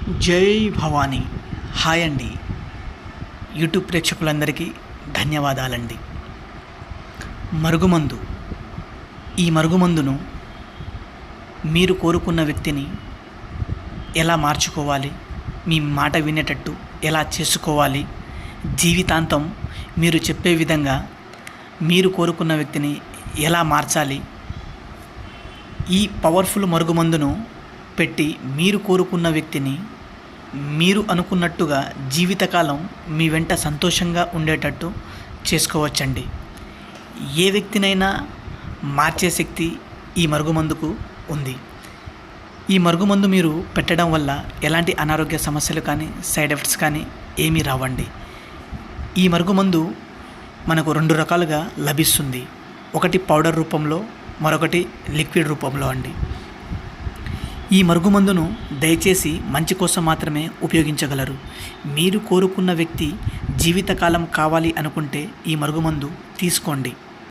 జై భవానీ. హాయ్ అండి. యూట్యూబ్ ప్రేక్షకులందరికీ ధన్యవాదాలండి. మరుగుమందు. ఈ మరుగుమందును మీరు కోరుకున్న వ్యక్తిని ఎలా మార్చుకోవాలి, మీ మాట వినేటట్టు ఎలా చేసుకోవాలి, జీవితాంతం మీరు చెప్పే విధంగా మీరు కోరుకున్న వ్యక్తిని ఎలా మార్చాలి, ఈ పవర్ఫుల్ మరుగుమందును పెట్టి మీరు కోరుకున్న వ్యక్తిని మీరు అనుకున్నట్టుగా జీవితకాలం మీ వెంట సంతోషంగా ఉండేటట్టు చేసుకోవచ్చండి. ఏ వ్యక్తినైనా మార్చే శక్తి ఈ మరుగుమందుకు ఉంది. ఈ మరుగుమందు మీరు పెట్టడం వల్ల ఎలాంటి అనారోగ్య సమస్యలు కానీ సైడ్ ఎఫెక్ట్స్ కానీ ఏమీ రావండి. ఈ మరుగుమందు మనకు 2 రకాలుగా లభిస్తుంది. ఒకటి పౌడర్ రూపంలో, మరొకటి లిక్విడ్ రూపంలో అండి. ఈ మరుగుమందును దయచేసి మంచి కోసం మాత్రమే ఉపయోగించగలరు. మీరు కోరుకున్న వ్యక్తి జీవితకాలం కావాలి అనుకుంటే ఈ మరుగుమందు తీసుకోండి.